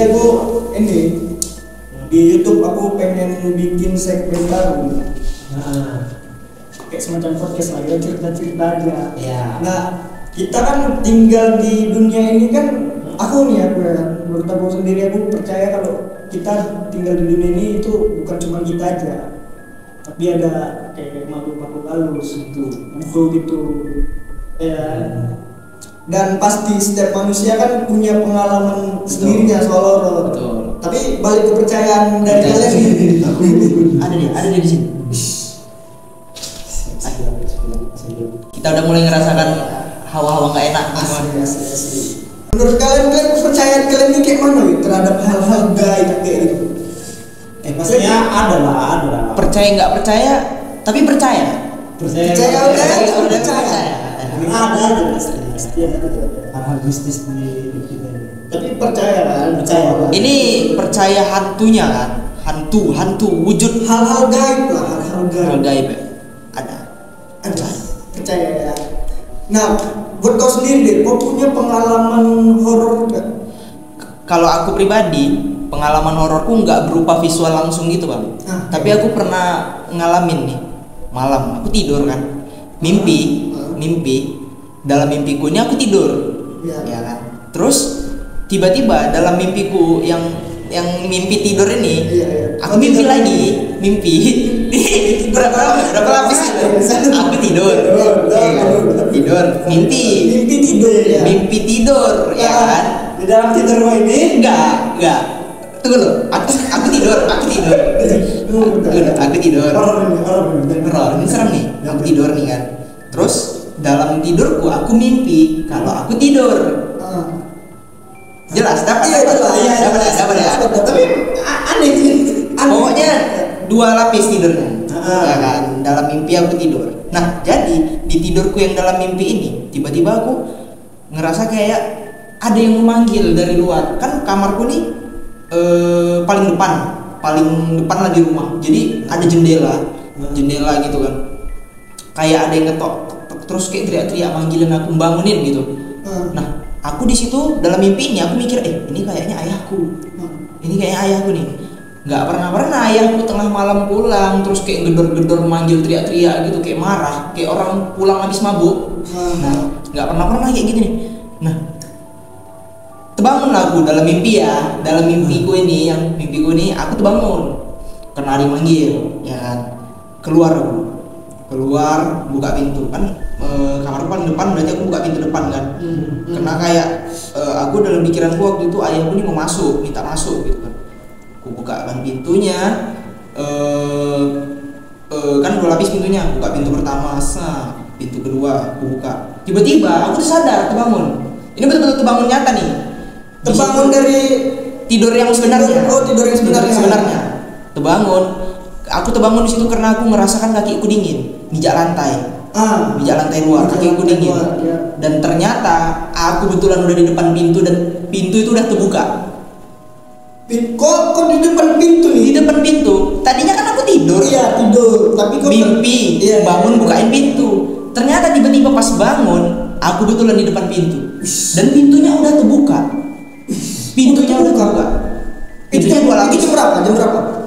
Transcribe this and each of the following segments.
Jadi aku ini di YouTube aku pengen bikin segmen baru. Kayak semacam podcast lah, ya cerita-cerita aja. Iya. Nah, kita kan tinggal di dunia ini kan, aku nih aku ya, menurut aku sendiri aku percaya kalau kita tinggal di dunia ini itu bukan cuma kita aja, tapi ada kayak makhluk-makhluk halus gitu ya. Dan pasti setiap manusia kan punya pengalaman sendirinya soal horor. Betul. Tapi balik kepercayaan dari kalian ada di sini. Kita udah mulai ngerasakan hawa-hawa nggak enak. Asli. Menurut kalian kepercayaan kalian ini kayak mana ya terhadap hal-hal gaib kayak gitu? Pastinya ada. Percaya nggak percaya, tapi percaya. Percaya. Ada pasti ada hal-hal mistis di kita. Tapi percaya. Ini percaya hantunya kan? Hantu wujud Hal-hal gaib lah, hal-hal gaib. ya? Ada. Percaya ya. Nah, buat kau sendiri deh, kau punya pengalaman horor nggak? Kalau aku pribadi, pengalaman hororku nggak berupa visual langsung gitu bang. Tapi aku pernah ngalamin nih, malam aku tidur kan, mimpi. Dalam mimpiku ini aku tidur, ya kan. Terus tiba-tiba dalam mimpiku yang mimpi tidur ini, aku mimpi lagi, berapa lapis itu? Aku tidur, mimpi tidur, ya kan. Di dalam tidur ini Enggak. Tunggu loh, aku tidur. Horor, ini serem nih. Aku tidur nih kan. Terus dalam tidurku aku mimpi kalau aku tidur. Jelas, dapat ya. Tapi aneh sih. Pokoknya 2 lapis tidurnya. Ya kan, dalam mimpi aku tidur. Nah, jadi di tidurku yang dalam mimpi ini, tiba-tiba aku ngerasa kayak ada yang memanggil dari luar. Kan kamarku nih paling depan lah di rumah. Jadi ada jendela gitu kan. Kayak ada yang ketok, terus kayak teriak-teriak manggilin aku, bangunin gitu. Nah, aku di situ dalam mimpi ini aku mikir, ini kayaknya ayahku. Ini kayaknya ayahku nih. Nggak pernah ayahku tengah malam pulang terus kayak gedor-gedor manggil teriak-teriak gitu, kayak marah, kayak orang pulang habis mabuk. Nah, nggak pernah kayak gitu nih. Nah, terbangun aku dalam mimpi ya, dalam mimpiku ini aku terbangun karena ada yang manggil, ya kan. Keluar buka pintu kan, kamarku paling depan, berarti aku buka pintu depan kan. Karena kayak aku dalam pikiranku waktu itu ayahku ini mau masuk, minta masuk gitu kan. Aku buka kan pintunya, kan 2 lapis pintunya, buka pintu pertama, pintu kedua aku buka. Tiba-tiba aku sadar, terbangun. Ini betul-betul terbangun nyata nih. Terbangun dari tidur yang sebenarnya. Tidur yang sebenarnya. Terbangun. Aku terbangun di situ karena aku merasakan kakiku dingin, mijak lantai luar, kakiku dingin. Dan ternyata aku betulan udah di depan pintu dan pintu itu udah terbuka. Kok di depan pintu nih? Di depan pintu. Tadinya kan aku tidur. Iya, tidur. Tapi kok mimpi, bangun bukain pintu. Ternyata tiba-tiba pas bangun, aku betulan di depan pintu. Dan pintunya udah terbuka. Pintunya 2 lapis. Jam berapa?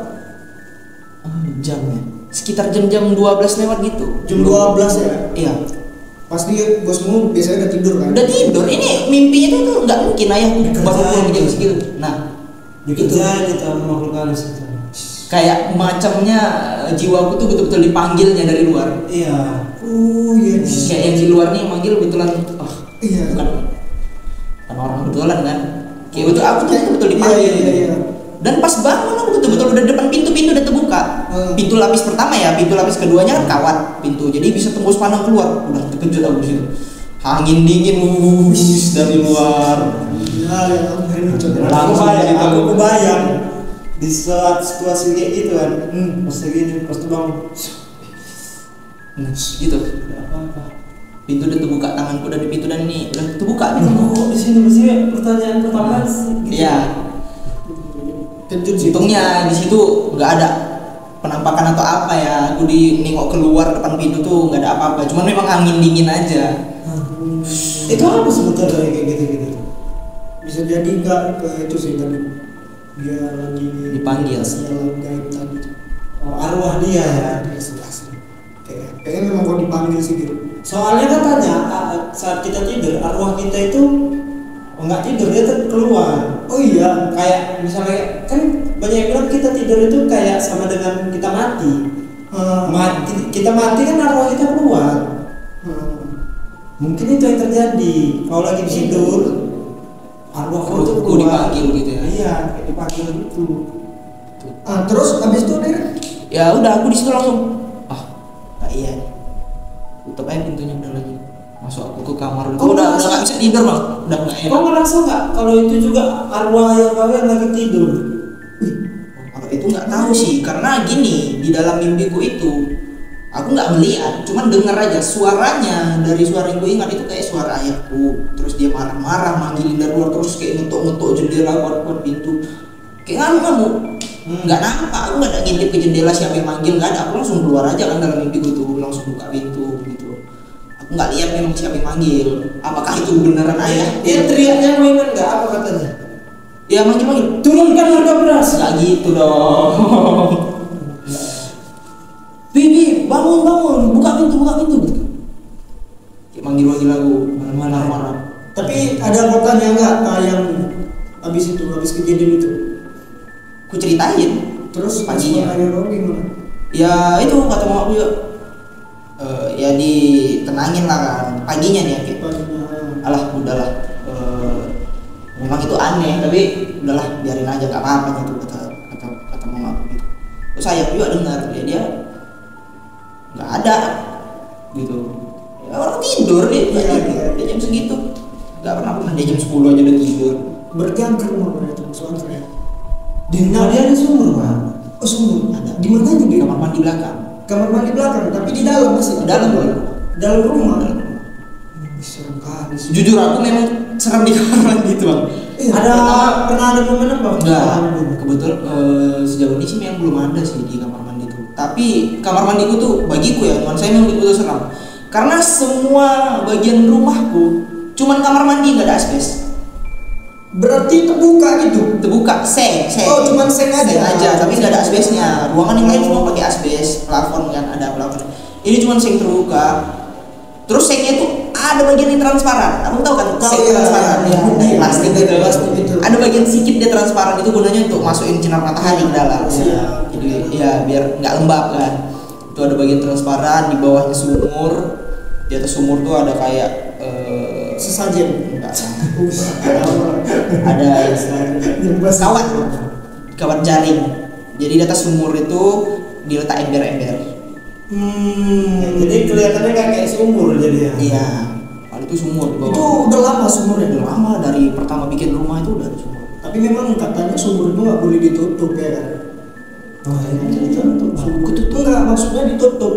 Jamnya sekitar jam 12 lewat gitu. Jam 12 ya? Iya. Pasti bosmu biasanya udah tidur kan? Udah tidur. Ini mimpi itu tuh nggak mungkin ayahku baru pulang jam segitu. Nah, dikerjain itu makhluk halus itu. Kayak macamnya jiwaku tuh betul-betul dipanggilnya dari luar. Iya. Iya. Kayak yang di luar nih manggil betulan. Iya. Bukan orang betulan kan? Kayak betul aku tuh betul dipanggil. Iya. Dan pas bangun aku betul-betul udah depan pintu udah terbuka. Pintu lapis pertama ya, pintu lapis keduanya kan kawat pintu, jadi bisa tembus pandang keluar. Udah terkejut aku situ. Angin dingin dari luar. Aku kebayang di saat situasi kayak gitu kan. Pas gini, pas tuh bangun. Gitu. Apa-apa. Pintu udah terbuka, tanganku udah di pintu dan ini udah terbuka. Kok di sini masih pertanyaan pertama sih? Gitu. Iya. Untungnya di situ nggak ada penampakan atau apa ya. Aku nengok keluar depan pintu tuh nggak ada apa-apa. Cuman memang angin dingin aja. Itu apa sebetulnya kayak gitu? Bisa jadi enggak ke itu sih tadi dia lagi Dipanggil. alam gaib tadi. Oh, arwah dia ya. Dia asli. Kayaknya memang kau dipanggil sih gitu. Soalnya katanya saat kita tidur arwah kita itu nggak tidur, dia tuh keluar. Oh iya, Kayak misalnya kan banyak yang bilang kita tidur itu kayak sama dengan kita mati. Kita mati kan arwah kita keluar. Mungkin itu yang terjadi. Kalau lagi tidur arwah kau itu Kau dipanggil gitu ya. Iya, kayak dipanggil gitu. Terus habis itu dia Ya udah aku di situ langsung nggak iya nih. Tutup aja pintunya udah lagi. Masuk aku ke kamar itu udah nggak bisa tidur bang. Udah nggak enak. Kau ngerasa nggak kalau itu juga arwah yang kalian lagi tidur? Kalau itu nggak tahu sih, karena gini di dalam mimpiku itu aku nggak melihat, cuman dengar aja suaranya. Dari suara yang gue ingat itu kayak suara ayahku. Terus dia marah-marah manggilin dari luar, terus kayak ngetok-ngetok jendela kuat-kuat pintu. Kayak ngamuk. Nggak nampak, aku nggak ada ngintip ke jendela siapa yang manggil, nggak ada. Aku langsung keluar aja kan dalam mimpiku tuh, langsung buka pintu gitu. Aku nggak lihat memang siapa yang manggil. Apakah itu beneran ayah? Dia teriaknya mau ingat nggak apa katanya? Ya manggil-manggil. Turunkan harga beras. Nggak gitu dong. Bibi, bangun, buka pintu gitu. Kayak manggil-manggil aku, marah-marah. tapi ada kotanya enggak yang habis kejadian itu? Aku ceritain. Terus Paginya. responnya kau gimana? Ya itu kata mama aku ya, ya ditenangin lah kan. Paginya nih ya, kayak, alah udahlah. Memang itu aneh, tapi udahlah biarin aja, gak apa-apa gitu kata mama aku gitu. Terus saya juga dengar dia nggak ada gitu. Ya orang tidur dia, dia jam segitu. Nggak pernah dia jam 10 aja udah tidur. Berarti angker rumah berarti masuk angker ya? Di rumah dia ada sumur bang. Oh sumur. Ada. Di mana aja Di dia? kamar mandi belakang. Kamar mandi belakang, tapi di dalam masih. Di dalam. Dalam rumah. Dalam rumah. Serem kali sih. Jujur aku memang serem di kamar mandi itu bang. Pernah ada momen apa? Enggak, kebetulan sejauh ini sih memang belum ada sih di kamar mandi itu. Tapi kamar mandiku tuh bagiku ya, teman saya memang betul seram. Karena semua bagian rumahku cuman kamar mandi nggak ada asbes. Berarti terbuka gitu. Terbuka, seng. Oh, cuman seng aja. Tapi nggak ada asbesnya. Ruangan yang lain semua pakai asbes, plafon kan ada plafon. Ini cuman seng terbuka. Terus sengnya tuh ada bagian yang transparan. Kamu tahu kan seng transparan yang putih plastik gitu. Ada bagian sedikit dia transparan, itu gunanya untuk masukin sinar matahari ke dalam. Jadi ya biar nggak lembab kan. Itu ada bagian transparan, di bawahnya sumur. Di atas sumur tuh ada kayak Sesajen. enggak, ada kawat jaring. Jadi di atas sumur itu diletak ember-ember. Jadi kelihatannya kayak sumur jadi ya. Iya, kalau itu sumur di bawah. Itu udah lama sumurnya. Udah lama dari pertama bikin rumah itu udah ada sumur. Tapi memang katanya sumur itu nggak boleh ditutup ya kan? Oh ini ditutup. Sumur itu enggak, maksudnya ditutup.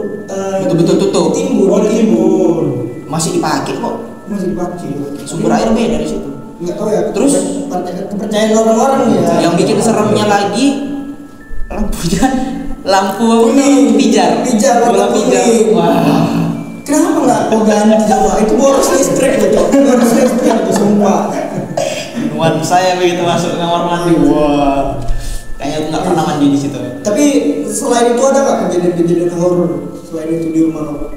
Betul-betul tutup. Ditimbun. Masih dipakai kok. Masih dipakai. Sumber air beda di situ. Nggak tahu ya. Terus? Kepercayaan orang-orang ya. Yang bikin seremnya lagi lampunya lampu Kuning. pijar. Warna Bola pijar. kuning. Wah. Kenapa nggak kau ganti coba? Itu boros listrik itu. Boros listrik itu semua. Nuan saya begitu masuk ke kamar mandi. Wah. Kayaknya aku nggak pernah mandi di situ. Tapi selain itu ada nggak kejadian-kejadian horor selain itu di rumah lo?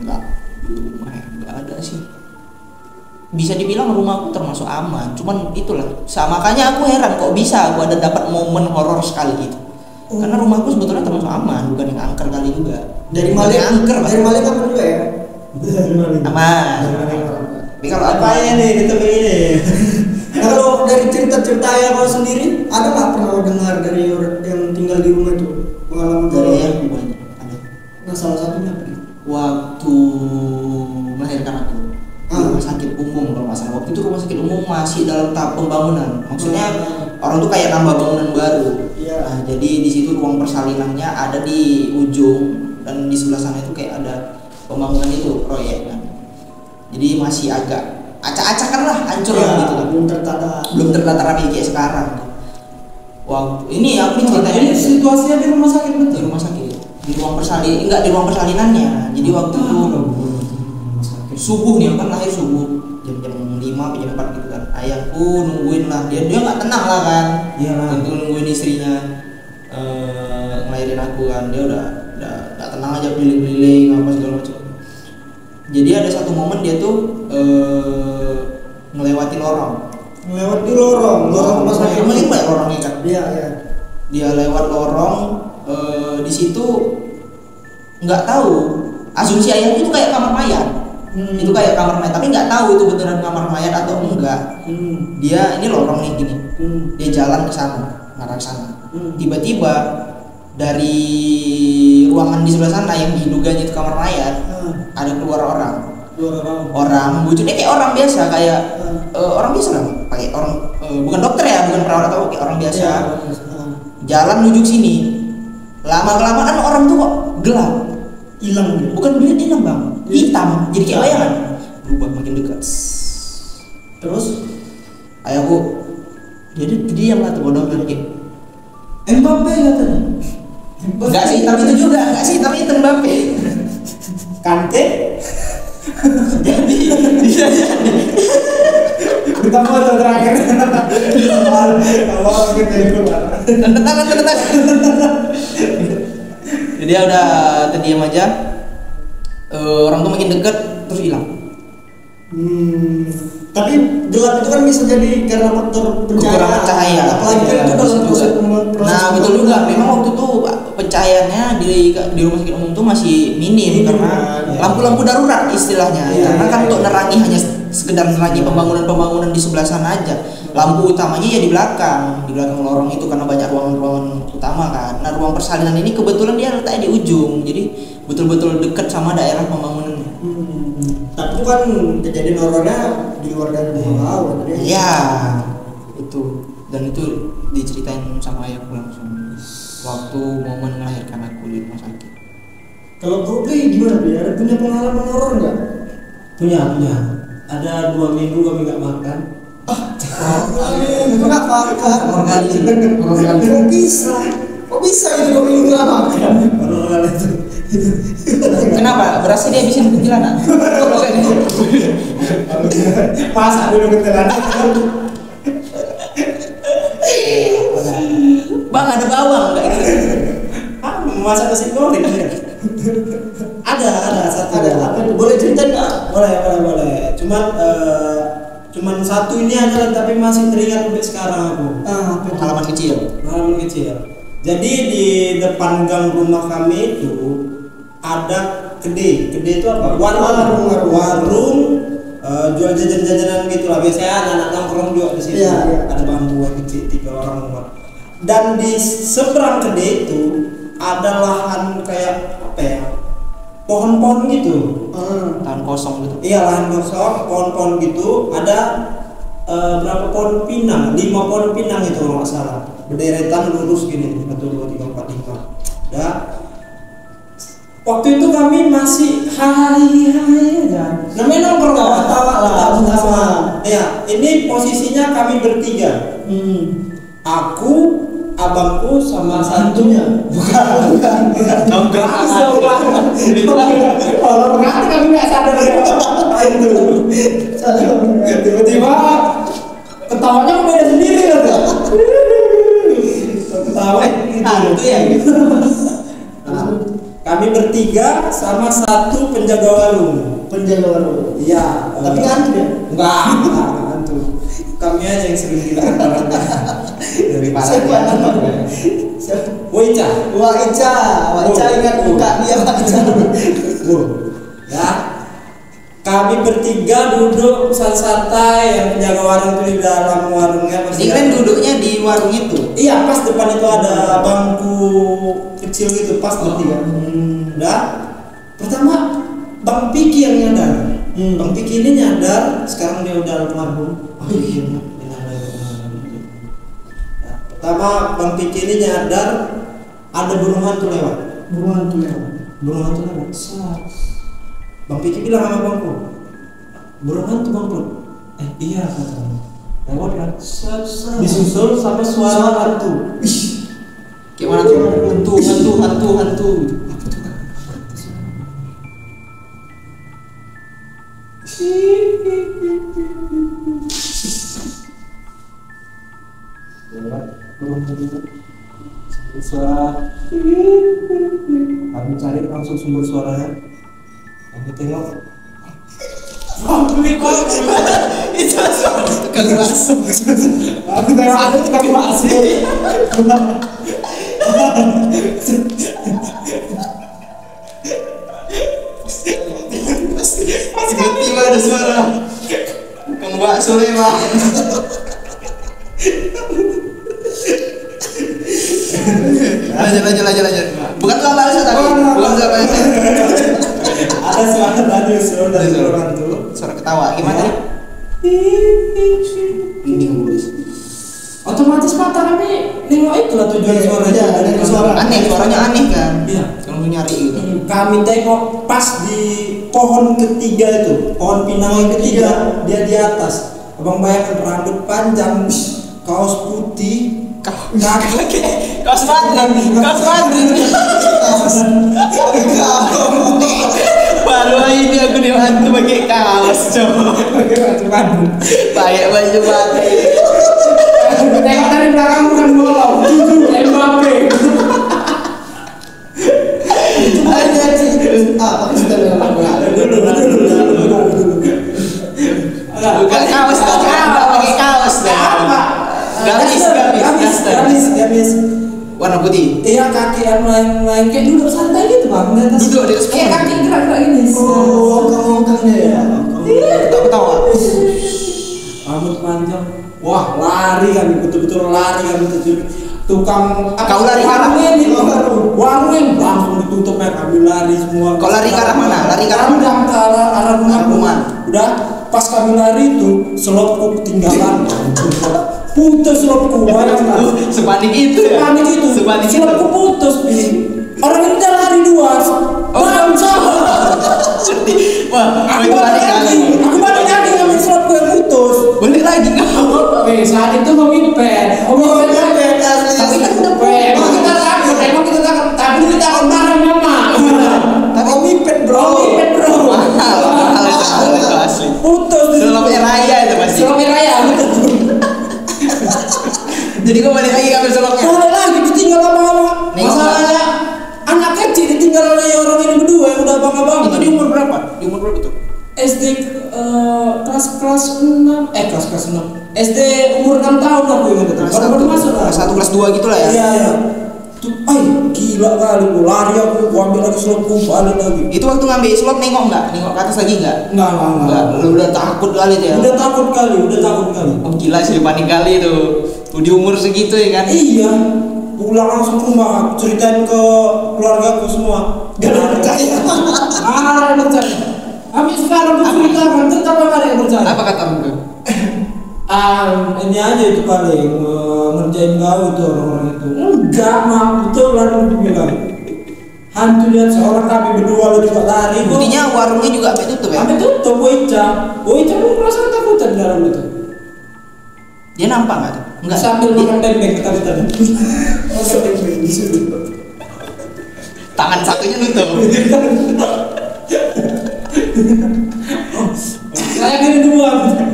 Enggak. Di rumah ya enggak ada sih. Bisa dibilang rumahku termasuk aman, cuman itulah. Makanya aku heran kok bisa aku ada dapat momen horor sekali gitu. Karena rumahku sebetulnya termasuk aman, bukan yang angker kali juga. Dari Bukan Malik yang angker, Pak. dari Malik apa juga ya? Aman. Tapi kalau Apanya nih kita begini? Nah, kalau dari cerita-cerita yang kau sendiri, ada nggak pernah kau dengar dari orang yang tinggal di rumah itu pengalaman dari horor? yang banyak ada. Nah salah satunya apa? Waktu melahirkan aku di rumah sakit umum kalau nggak salah. Waktu itu rumah sakit umum masih dalam tahap pembangunan. Maksudnya orang tuh kayak nambah bangunan baru. Iya. Nah, jadi di situ ruang persalinannya ada di ujung dan di sebelah sana itu kayak ada pembangunan itu proyek kan. Jadi masih agak acak-acakan lah, hancur lah gitu kan. Belum tertata rapi kayak sekarang. Waktu ini aku ceritain Ini situasinya di rumah sakit di betul. rumah sakit, di ruang enggak di ruang persalinannya. Jadi waktu itu subuh nih, aku kan lahir subuh jam 5 atau jam 4 gitu kan. ayahku nungguin lah, dia nggak tenang lah kan. Iyalah. Untuk nungguin istrinya ngelahirin aku kan, dia udah nggak tenang aja, keliling-keliling apa segala macam. Jadi ada satu momen dia tuh ngelewatin lorong rumah sakit, banyak lorongnya kan. Iya. Dia lewat lorong, di situ nggak tahu, asumsi ayahku itu kayak kamar mayat. Itu kayak kamar mayat, tapi nggak tahu itu beneran kamar mayat atau enggak. Dia ini lorong nih gini, dia jalan ke sana, ngarah ke sana. Tiba-tiba dari ruangan di sebelah sana yang diduganya itu kamar mayat, ada keluar orang wujudnya kayak orang biasa, kayak orang biasa lah, pakai orang bukan dokter ya, bukan perawat atau kayak orang biasa. Jalan menuju sini, lama-kelamaan orang tuh kok gelap, Hilang. bukan hilang bang, hitam, jadi kayak bayangan, berubah makin dekat. Terus Ayahku jadi diam lah tuh bodoh kan, kayak Mbappe katanya. enggak sih, tapi itu juga enggak sih, tapi itu Mbappe. Kante. Jadi bisa jadi. Kita foto terakhir. Awal kita keluar. Tanda tangan. Jadi dia udah terdiam aja. Orang tuh makin deket terus hilang. Tapi gelap itu kan bisa jadi karena faktor Kekurangan cahaya. Apalagi kan itu dalam proses Nah betul juga. Memang waktu itu pencahayaannya di rumah sakit umum tuh masih minim karena lampu-lampu darurat istilahnya. Karena kan untuk nerangi hanya sekedar nerangi pembangunan di sebelah sana aja. Lampu utamanya ya di belakang lorong itu karena banyak ruangan-ruangan utama kan. Nah ruang persalinan ini kebetulan dia letaknya di ujung, jadi betul-betul dekat sama daerah pembangunannya. Tapi itu kan kejadian horornya di luar dari rumah. Iya, itu dan itu diceritain sama ayahku langsung waktu momen melahirkan aku di rumah sakit. Kalau kau gimana Bi? Ada punya pengalaman horor nggak? Punya. Ada 2 minggu kami nggak makan. Nggak makan. Kok bisa itu 2 minggu nggak makan? Horor itu. Kenapa? Berasa dia habisin kuntilanak? Masak dulu kuntilanak. Bang ada bawang nggak itu? Masak nasi goreng. Ada satu. Apa itu? Boleh cerita nggak? Boleh. Cuman satu ini aja, tapi masih teringat sampai sekarang aku. Pengalaman kecil. Pengalaman kecil. Jadi di depan gang rumah kami itu ada kedai itu apa? Warung jual jajan-jajanan gitu lah. Biasanya anak-anak nongkrong juga di situ. Iya. Ada bangku kecil 3 orang. Dan di seberang kedai itu ada lahan kayak apa ya? Pohon-pohon gitu. Tahun kosong gitu. Iya, lahan kosong, pohon-pohon gitu. Ada berapa pohon pinang? 5 pohon pinang itu kalau nggak salah. Berderetan lurus gini, 1, 2, 3, 4, 5. Dah. Waktu itu kami masih hai aja. Namanya nongkrong tawa. Ya, ini posisinya kami bertiga. Aku, abangku sama santunya. Bukan. Nongkrong. Kalau berarti kami nggak sadar. Tiba-tiba ketawanya beda sendiri kan? Ketawa Itu ya. Kami bertiga sama 1 penjaga warung. Iya. Tapi ngantuk ya? Enggak ngantuk. Kami aja yang sering bilang dari Siapa namanya? Waica. Waica ingat muka dia Waica. Ya. Kami bertiga duduk santai, yang penjaga warung itu di dalam warungnya. Ini kan duduknya di warung itu. Iya, pas depan itu ada bangku kecil gitu, pas bertiga. Udah. Pertama Bang Piki yang nyadar. Bang Piki ini nyadar, sekarang dia udah almarhum. Pertama Bang Piki ini nyadar ada burung hantu lewat. Burung hantu lewat. Bang Piki bilang sama bangku, burung hantu bang bro. Iya katanya. Lewat kan. Disusul sama suara hantu. Kayak mana tuh? Hantu. suara. Kami cari langsung sumber suaranya. Kami tengok. Itu tukang bakso. Aku tengok ada tukang bakso. Tiba-tiba ada suara tukang bakso memang. Lanjut. Bukan tukang bakso tapi bukan tukang bakso. Ada suara tadi dari orang tuh. Suara ketawa gimana? Ini ngurus. Otomatis mata kami nengok itu lah tujuan suaranya. Ada suara. Aneh, suaranya aneh kan? Iya. Kalau nyari gitu. Kami tengok pas di pohon ketiga itu, pohon pinang yang ketiga, dia di atas. Abang bayangkan rambut panjang, kaos putih, Kaos Madrid. Baru ini aku dibantu pakai kaos coba. Pakai baju Madrid. Tengok dari belakang bukan bolong. Mbappe. Ada sih. Bukan kaos, pakai kaos dah. Gamis. Warna putih. Iya, kaki yang lain kayak duduk santai gitu bang. Duduk di atas kayak pohon. kaki gerak-gerak gini. Ongkang-ongkangnya ya. Ketawa. Rambut panjang. Wah, lari kami, betul-betul lari kami tukang Kau lari ke arah ini, warung langsung ditutup ya, kami lari semua. Kau lari ke arah mana? Lari ke arah Kami udah ke arah rumah. Udah pas kami lari itu selopku ketinggalan. Putus selopku, Sepanik itu ya? Sepanik itu. Selopku putus, Bi. Orang ini udah lari dua. Wah, Aku balik lagi ngambil selopku yang putus. balik lagi kau. Saat itu memipet. Tapi kan udah Emang kita takut. Tapi kita takut bareng mama. Tapi Mipet bro. mahal itu asli. Putus. Selopnya raya itu pasti. Selopnya raya. Jadi kau balik lagi ngambil selopnya. Balik lagi ditinggal lama-lama. Nengok Masalahnya anak kecil ditinggal oleh orang ini berdua yang udah abang-abang. Itu di umur berapa? Di umur berapa tuh? SD kelas 6 kelas 6 SD umur 6 tahun aku ingat itu baru masuk lah Kelas 1 kelas 2 gitu lah ya. iya tuh gila kali gua lari aku ambil lagi selopku balik lagi Itu waktu ngambil selop nengok ke atas lagi enggak? enggak Lu udah takut kali tuh ya. udah takut kali Oh gila sih panik kali itu. Di umur segitu ya kan. iya pulang langsung ke rumah aku ceritain ke keluarga aku semua gak ada percaya kami sekarang menceritakan tetap gak ada yang percaya Apa kata orang tuh? Ini aja itu paling ngerjain gawe itu orang-orang itu enggak mah betul lah itu bilang hantu lihat seorang kami berdua lo juga lari kok Buktinya warungnya juga sampai tutup ya? sampai tutup Boica pun merasa ketakutan di dalam itu Dia nampak nggak tuh? Enggak. sambil makan bebek ketakutan makan bebek di situ Tangan satunya nutup. saya kira dua gitu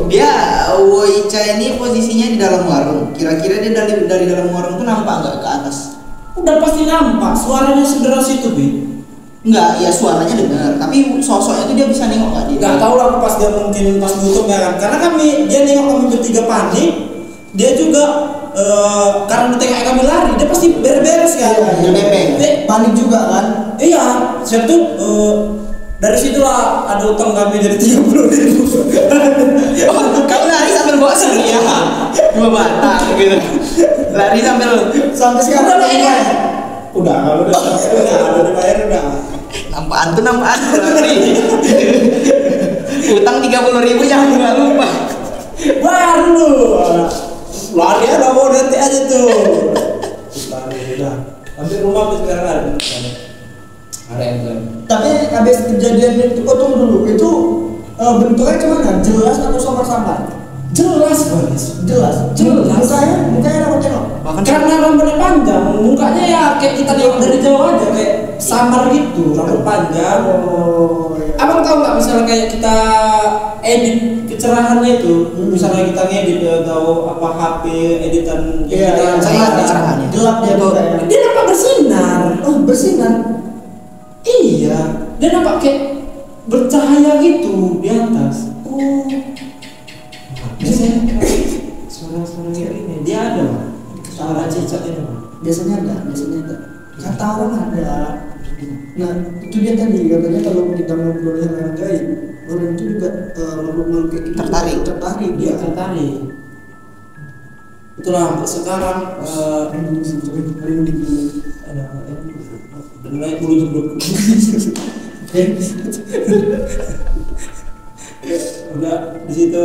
Dia Woica ini posisinya di dalam warung. Kira-kira dia dari dalam warung tuh nampak nggak ke atas? udah pasti nampak suaranya sederas itu Bi Enggak, ya suaranya dengar. Tapi sosoknya tuh dia bisa nengok nggak dia? nggak tahu lah pas dia mungkin pas nutup ya kan karena dia nengok kami bertiga panik dia juga karena tengok kami lari dia pasti beres kan Dia bebek. panik juga kan iya siap tuh dari situlah ada utang kami dari 30.000 Oh, kamu lari sambil bawa seria 2 batang gitu. Lari sampai sekarang udah kalau udah ada dibayar udah nampak lari. Utang 30.000 jangan nggak lupa. baru lu lari aja mau nanti aja tuh lari udah sampai rumah sekarang ada yang lain Tapi habis kejadian itu potong dulu. Itu bentuknya gimana? Jelas atau samar-samar? Jelas banget. Jelas. Mukanya dapat tengok. Bahkan Karena rambutnya panjang, mukanya ya kayak kita lihat dari jauh aja kayak samar gitu, rambut panjang. Oh, iya. Abang tahu nggak misalnya kayak kita edit kecerahannya itu, misalnya kita ngedit atau apa HP editan Iya, kita saya ada cerahannya. Gelap dia tuh kayak. dia nampak bersinar. Oh, bersinar. Iya, dia nampak kayak bercahaya gitu di atas. Oh. Biasanya suara-suara kayak gini dia ada mah. Suara cicak ini mah. Biasanya ada. Kata orang ada. Nah, itu dia tadi katanya kalau kita ngobrol yang orang gaib, orang itu juga makhluk-makhluk kayak gitu Tertarik. tertarik Dia dia. tertarik. Itulah sekarang ada naik bulu jebuk. Udah di situ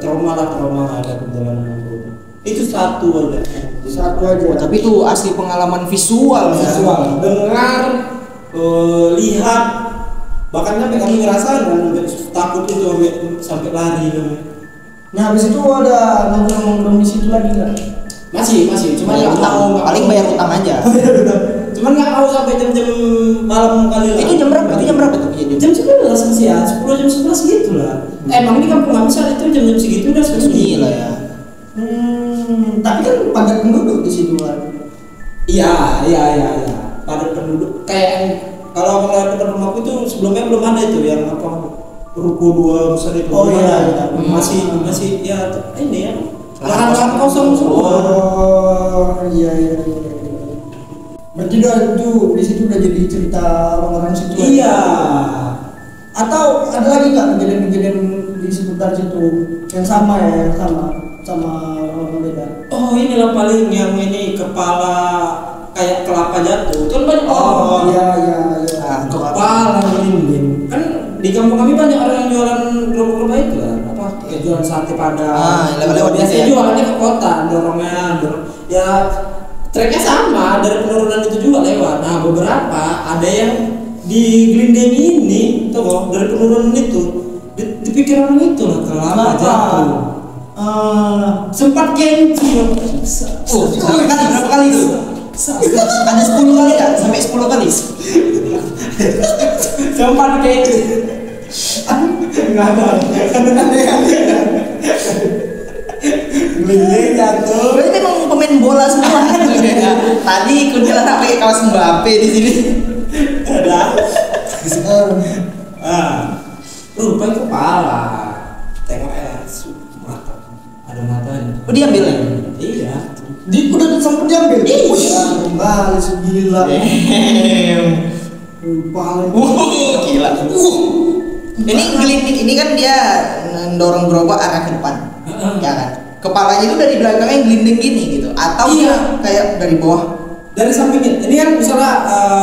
trauma ada perjalanan aku. Itu satu aja. Satu aja. Oh, tapi itu asli pengalaman visual ya. Visual, dengar, lihat, bahkan sampai kami ngerasain kan, sampai takut itu sampai lari. Nah, habis itu ada nongkrong di situ lagi nggak? Masih, cuma Bayar nggak utang. mau. Paling bayar utang aja. Cuman nggak mau sampai jam-jam malam kali lah. Itu jam berapa tuh kejadian? Jam 11 kan sih ya, 10 jam 11 gitu lah. Emang di kampung kami saat itu jam-jam segitu udah sunyi. Gila ya. Tapi kan padat penduduk di situ kan. Iya. Padat penduduk. Kayak kalau aku lihat depan rumahku itu sebelumnya belum ada itu yang apa ruko 2 besar itu. Oh, Belum iya. ada. Masih ya ini ya. Lahan kosong semua. Oh, iya. Berarti itu di situ udah jadi cerita orang-orang situ. Iya. Atau ada lagi nggak kejadian-kejadian di seputar situ yang sama orang-orang beda? Oh inilah paling yang ini kepala kayak kelapa jatuh. Itu kan banyak orang. Iya. Ah, Kepala merinding. Kan di kampung kami banyak orang yang jualan gerobak-gerobak itu kan. Apa kayak jualan sate padang. Lewat-lewat biasanya gitu ya. jualannya ke kota, dorong. Ya treknya sama dari penurunan itu juga lewat. Nah beberapa ada yang di Glindeni ini, tuh dari penurunan itu dipikir orang itu lah kelapa jatuh. Sempat gengsi. Berapa kali itu? Ada 10 kali nggak? Sampai 10 kali? Sempat gengsi. Nggak ada. Glindeni jatuh. Berarti memang pemain bola semua. Tadi kuntilanak pakai kaos Mbappe di sini. Ada. Rupanya kepala. Tengok mata. Ada matanya. Oh, dia ambilnya. Iya. Udah sempat diambil. Iya. Kembali segila. Paling. Gila. Ini gelinding ini kan dia mendorong gerobak arah ke depan. Ya kan? Kepalanya itu dari belakangnya gelinding gini gitu. Atau Iya. dia kayak dari bawah. Dari sampingnya. Ini kan misalnya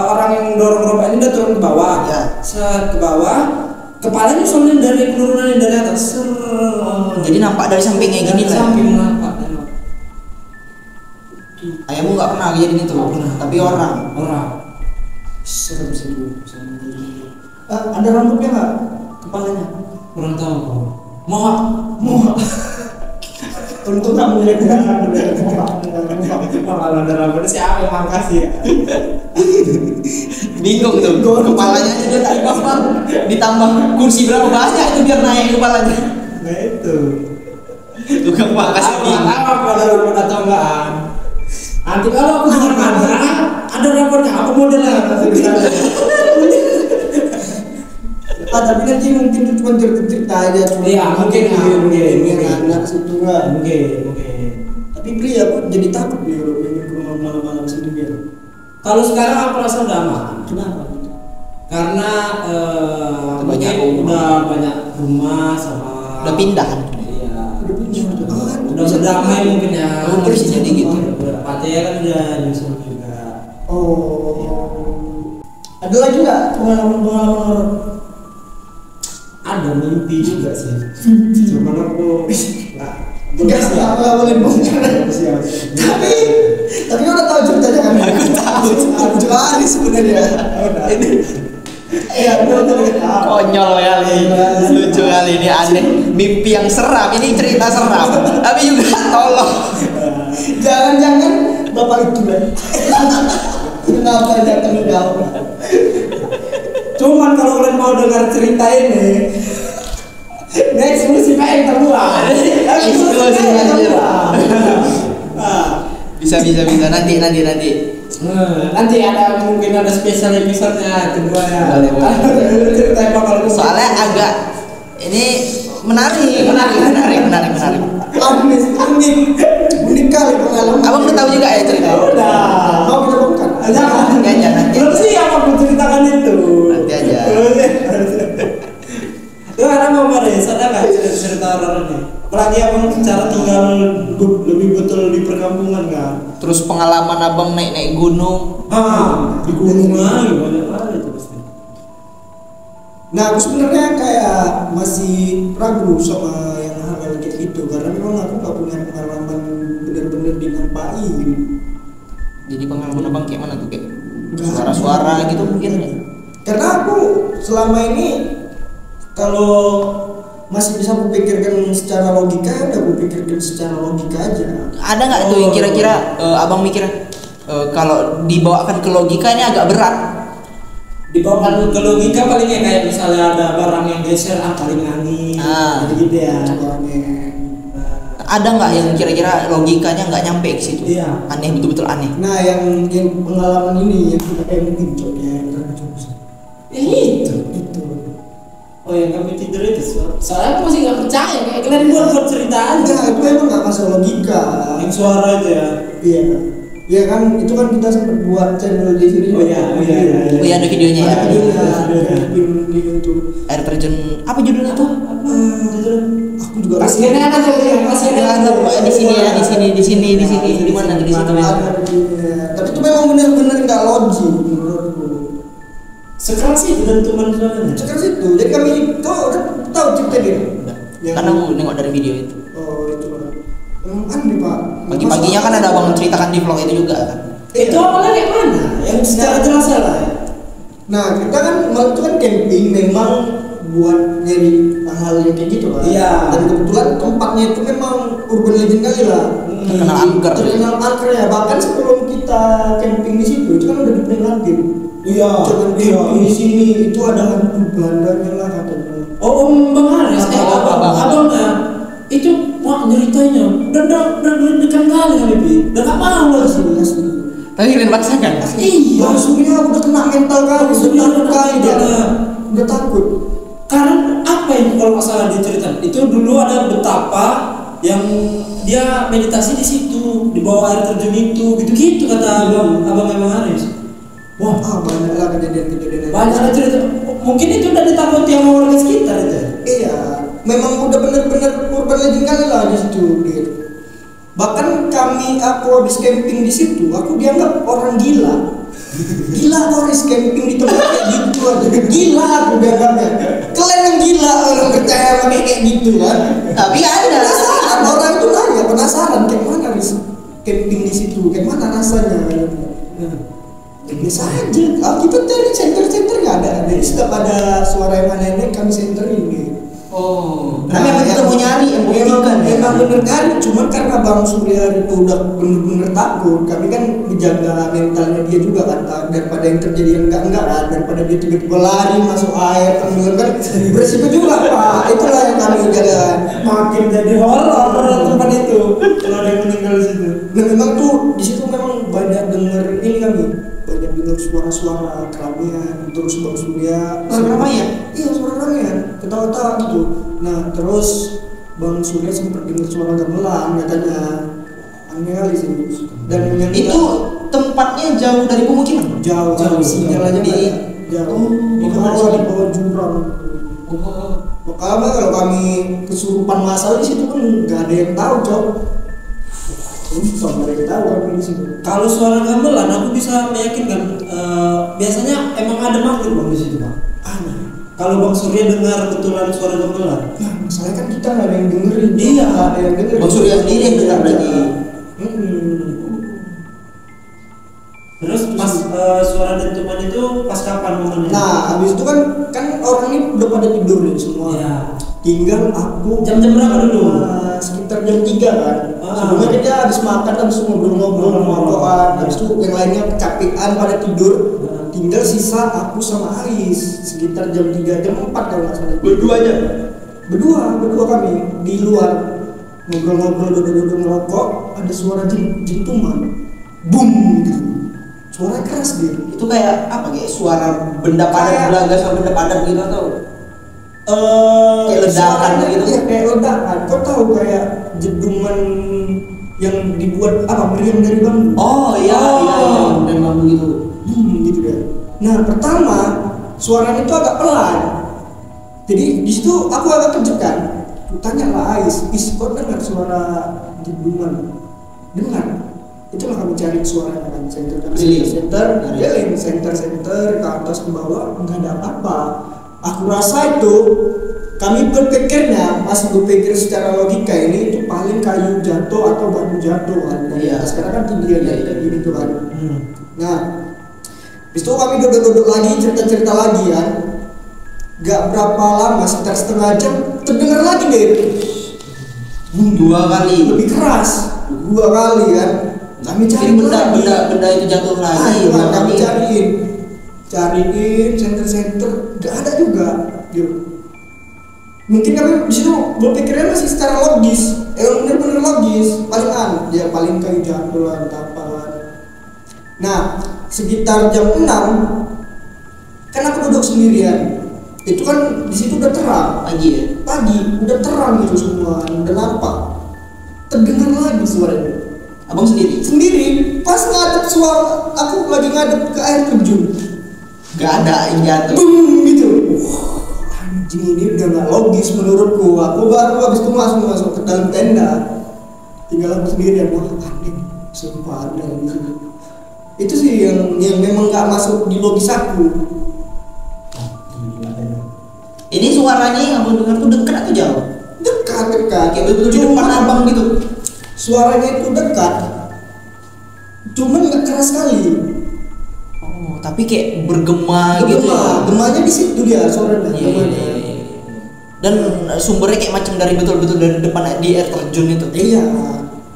orang yang dorong gerobak ini udah turun ke bawah. Ya. Set ke bawah. Kepalanya soalnya dari penurunannya dari atas. Jadi nampak dari sampingnya Dari gini lah. samping nampak. Ayahmu nggak pernah kejadian itu. Nggak pernah. Tapi orang. Serem sih itu. Ada rambutnya nggak kepalanya? Kurang tahu kok. Mohak. Untuk rambutnya Kalau ada rambutnya siapa yang makasih ya? Bingung tuh. Kepalanya aja dia ditambah kursi berapa banyak itu biar naik kepalanya. Nah itu. Tukang pangkas Aku nggak tahu aku ada rambut atau enggak. Nanti kalau aku ada rambutnya apa modelnya? Tapi nanti mungkin itu cuma cerita aja. Iya, mungkin. Anak situ nggak. Mungkin. Tapi pria aku jadi takut nih kalau pengen ke rumah malam-malam sendirian. Kalau sekarang aku rasa udah aman. Kenapa? Karena Banyak mungkin rumah. udah banyak rumah sama. Udah pindah kan? Iya. Udah Udah berdamai mungkin ya. Oh, bisa jadi gitu. Patenya kan udah nyusul juga. Oh. Ada lagi nggak pengalaman-pengalaman horor? Ada mimpi juga sih. Cuman aku Enggak boleh bongkar. Tapi udah tahu ceritanya kan? Aku tahu. Kecuali sebenarnya. Ini Ya, betul. Konyol kali, lucu kali ini, aneh. Mimpi yang seram, ini cerita seram, tapi juga tolong. Jangan-jangan bapak itu kan. Kenapa datang jauh? Cuman kalau kalian mau dengar cerita ini, eksklusif yang terbuang. Eksklusif anjir. Bisa nanti. Nanti ada mungkin ada spesial episode-nya kedua ya. Boleh. Cerita apa kalau Soalnya agak ini menarik. Unik kali pengalaman. Abang udah tahu juga ya cerita? Udah. Mau kita bukan? Jangan. Nanti. Belum siap aku ceritakan itu. Nanti aja. Itu ada mau Maris, ada nggak cerita orang-orangnya? Apalagi abang cara tinggal lebih betul di perkampungan kan? Terus pengalaman abang naik gunung. Di gunung lagi banyak kali itu pasti. Nah, aku sebenarnya kayak masih ragu sama yang hal kayak gitu karena memang aku nggak punya pengalaman bener-bener dinampai. Jadi pengalaman abang kayak mana tuh, kayak suara-suara gitu mungkin ya? Karena aku selama ini kalau masih bisa kupikirkan secara logika, udah kupikirkan secara logika aja. Ada nggak tuh yang kira-kira abang mikir kalau dibawakan ke logika ini agak berat? Dibawakan ke logika palingnya kayak misalnya ada barang yang geser, paling angin, gitu ya. Ada nggak yang kira-kira logikanya nggak nyampe ke situ? Iya. Aneh, betul-betul aneh. Nah, yang pengalaman ini yang kita kayak mungkin contohnya Itu. Oh yang kami tidur itu soalnya aku masih nggak percaya kayak kalian buat cerita aja. Enggak, itu emang nggak masuk logika. Yang suara itu ya. Iya. Ya kan, itu kan kita sempat buat channel di sini. Oh iya. Oh iya, ada videonya ya. Ada videonya di YouTube. Air terjun apa judulnya tuh? Aku juga Pasiennya ada ya, pasiennya ada. Di sini di mana di situ? Ada videonya. Tapi itu memang benar-benar nggak logis menurutku. Sekeras itu dan teman-temannya. Sekarang situ, jadi kami tahu cerita dia. Karena aku nengok dari video itu. Oh itu kan. Aneh pak. Pagi-paginya kan ada abang ceritakan di vlog itu juga kan. Itu awalnya kayak mana? Yang secara jelas lah. Nah kita kan itu kan camping memang buat nyari hal yang kayak gitu kan. Iya. Dan kebetulan tempatnya itu memang urban legend kali lah. Terkenal angker. Terkenal angker ya. Bahkan sebelum kita camping di situ itu kan udah diperingatin. Iya. Jangan camping di sini, itu ada hantu Belandanya lah katanya. Oh Bang Haris, abangnya itu wah nyeritanya udah dekat kali Bi. Udah gak mau lagi. Tapi kalian paksakan. Iya. Maksudnya udah kena mental kali, Sudah udah kali dia. mental. Udah takut. Karena apa yang kalau nggak salah diceritain itu dulu ada betapa yang dia meditasi di situ di bawah air terjun itu gitu kata abang Haris. Wah, Banyak lah kejadian-kejadian. banyak ada cerita. Mungkin itu udah ditakuti sama warga sekitar itu. Iya, memang udah bener-bener urban legend kali lah di situ. Gitu. Bahkan aku habis camping di situ, aku dianggap orang gila. Gila Boris camping di tempat kayak gitu aja. Gila aku dianggapnya. Kalian yang gila orang percaya sama kayak gitu kan. Tapi ada Penasaran, orang itu nanya penasaran kayak mana Riz camping di situ, kayak mana rasanya. Biasa aja. Kita cari center nggak ada. Jadi setiap ada suara yang aneh-aneh kami centerin gitu. Oh. Nah, Tapi kita mau nyari yang buktikan. Memang bener nyari, cuma karena Bang Surya itu udah bener-bener takut. Kami kan menjaga mentalnya dia juga kan, daripada yang terjadi yang enggak kan, daripada dia tiba-tiba lari masuk air tenggelam kan beresiko juga Pak. Itulah yang kami jaga. Makin jadi horor tempat itu kalau ada yang meninggal di situ. Nah memang tuh di situ memang banyak denger ini kami. Banyak dengar suara-suara keramaian, terus Bang Surya Keramaian? Iya, suara keramaian, ketawa-tawa gitu. Nah terus Bang Surya sempat dengar suara gamelan katanya. Aneh kali sih. Dan yang Itu tempatnya jauh dari pemukiman. jauh sinyal aja di jauh di bawah jurang. Makanya kalau kami kesurupan masal di situ kan nggak ada yang tahu cok. Nggak ada yang tahu kami di situ. Kalau suara gamelan aku bisa meyakinkan biasanya emang ada makhluk Bang di situ Bang. Kalau Bang Surya dengar betulan suara gamelan. Nah, masalahnya kan kita nggak ada yang dengerin. Iya. Nggak ada yang dengerin. Bang Surya sendiri yang dengar berarti. Terus pas mas suara dentuman itu pas kapan momennya? Nah, habis itu kan orang ini udah pada tidur nih semua. Iya. Tinggal aku Jam-jam berapa dulu? Sekitar jam 3 kan. Ah. Sebelumnya kita habis makan habis ngobrol-ngobrol ngobrol-ngobrolan. Habis itu yang lainnya kecapean pada tidur. Tinggal sisa aku sama Ais sekitar jam 3 jam 4 kalau nggak salah. Berdua aja. Berdua kami di luar ngobrol-ngobrol duduk-duduk ngerokok, ada suara jentuman. Boom gitu. Suara keras dia. Itu kayak apa, kayak suara benda padat belaga sama benda padat gitu atau kayak ledakan suaranya, gitu? Iya, kayak ledakan. Kau tahu kayak jeduman yang dibuat apa meriam dari bambu. Oh iya, memang begitu. Gitu dia. Nah, pertama suaranya itu agak pelan. Jadi di situ aku agak kejut kan. Tanya lah Ais, kau dengar suara jeduman? Dengar. Itulah kami cari suaranya kan, center ke atas ke bawah, nggak ada apa-apa. Aku rasa itu kami berpikirnya masih berpikir secara logika ini itu paling kayu jatuh atau batu jatuh kan dari atas, karena kan tinggi kayak gini tuh kan. Nah, habis itu kami duduk-duduk lagi cerita-cerita lagi kan. Gak berapa lama, sekitar setengah jam terdengar lagi deh. Dua kali. Lebih keras. 2 kali kan. Kami cari benda itu jatuh lagi. Kami cariin center nggak ada juga gitu. Mungkin kami di situ berpikirnya masih secara logis, benar-benar logis, paling kayu jatuh lah entah apa. Nah, sekitar jam 6 kan aku duduk sendirian. Itu kan di situ udah terang. Pagi udah terang gitu semua, udah nampak. Terdengar lagi suaranya. Abang Sendiri, pas ngadep suara, aku lagi ngadep ke air terjun. Gak ada yang jatuh. Boom gitu. Anjing ini udah gak logis menurutku. Aku baru habis itu masuk ke dalam tenda. Tinggal aku sendiri, wah aneh, sumpah ada di sini. Itu sih yang memang gak masuk di logis aku. Ini suaranya yang abang dengar tuh dekat atau jauh? Dekat. Kayak betul-betul di depan abang gitu. Suaranya itu dekat. Cuman gak keras sekali. Oh, tapi kayak bergema gitu ya. Gemanya di situ dia suaranya. Iya. Dan sumbernya kayak macam dari betul-betul dari depan di air terjun itu. Iya.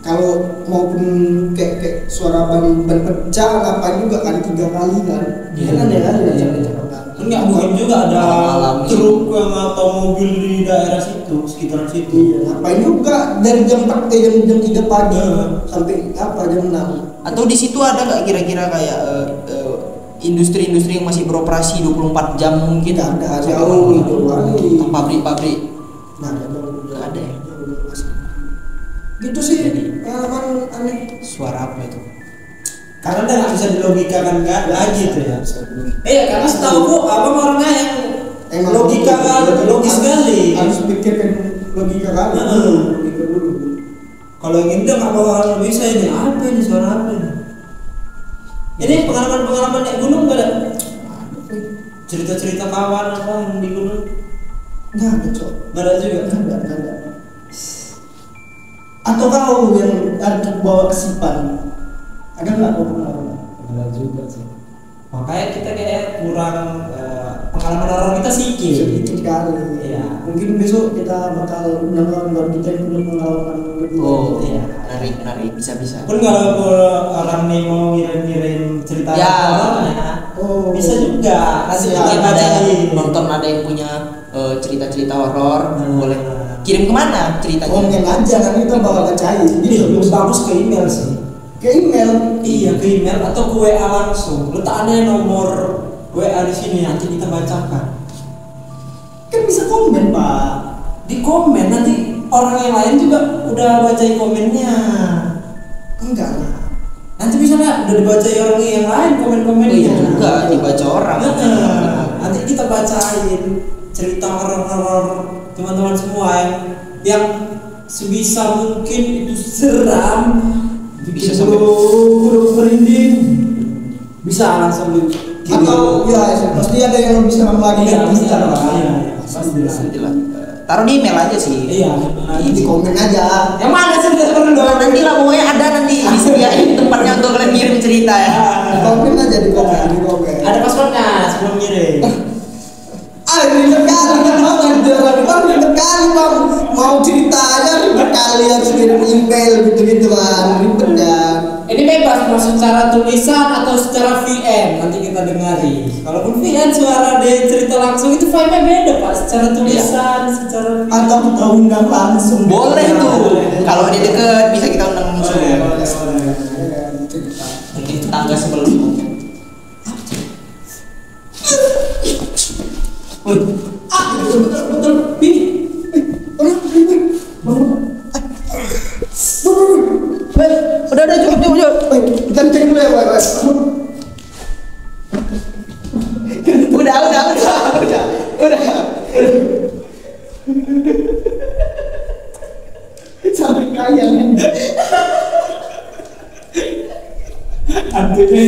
Kalau maupun kayak suara ban pecah ngapain juga kan 3 kali kan. Kan ada kan Enggak mungkin juga ada truk yang atau mobil di daerah situ, sekitaran situ. Iya, ngapain juga dari jam 4 jam 3 pagi sampai jam 6. Atau di situ ada nggak kira-kira kayak industri-industri yang masih beroperasi 24 jam mungkin? Ada jauh itu kali. Pabrik-pabrik. Nah, ada ya. Gitu sih pengalaman aneh. Suara apa itu? Karena dia nggak bisa dilogikakan kan lagi tuh ya. Karena setahu abang orangnya yang logis sekali. Harus pikirkan logika kali. Logika dulu. Kalau yang ini nggak bakal bisa ini. Apa ini suara apa ini? Ini pengalaman naik gunung nggak ada? Cerita-cerita kawan apa yang di gunung? Nggak ada cok. Nggak ada juga. Nggak ada. Atau kau yang ada bawa kesipan? Ada nggak kau pengalaman? Ada juga sih. Makanya kita kayak kurang pengalaman orang kita sedikit kali. Iya. Mungkin besok kita bakal undang orang kita yang punya pengalaman berdua. Oh iya, menarik, bisa. Pun kalau orang nih mau ngirim cerita horornya, bisa juga. Nanti ada nonton ada yang punya cerita-cerita horor, boleh kirim kemana ceritanya? Komen aja, nanti kita bakal bacain. Jadi lebih bagus ke email sih. Ke email? Iya, ke email atau ke WA langsung. Letak ada nomor WA di sini, nanti kita bacakan. Kan bisa komen Pak. Di komen nanti orang yang lain juga udah bacain komennya. Enggak lah. Nanti misalnya udah dibacain orang yang lain komen-komennya. Iya juga dibaca orang. Nanti kita bacain cerita horor-horor teman-teman semua yang sebisa mungkin itu seram. Bisa sampai merinding. Bisa langsung atau ya pasti ada yang lebih seram lagi dari kita lah. Pastilah. Taruh di email aja sih. Iya. Di komen aja. Yang mana sih perlu Nanti lah pokoknya ada nanti disediain tempatnya untuk kalian kirim cerita ya. Komen aja di sebelum ngirim. Ribet kali kan mau ngajar bang, ribet kali bang, mau ceritanya ribet kali harus kirim email gitu kan, ribet kan. Ini bebas mau secara tulisan atau secara VN, nanti kita dengar. Kalaupun VN suara dia cerita langsung itu vibe-nya beda pak, secara tulisan, secara VN. Atau kita undang langsung. Boleh tuh. Kalau dia deket bisa kita undang langsung. Mungkin tetangga sebelum. Betul. Udah cukup. Kita cek dulu ya, Pak. Udah. Sampai kaya nih. Artinya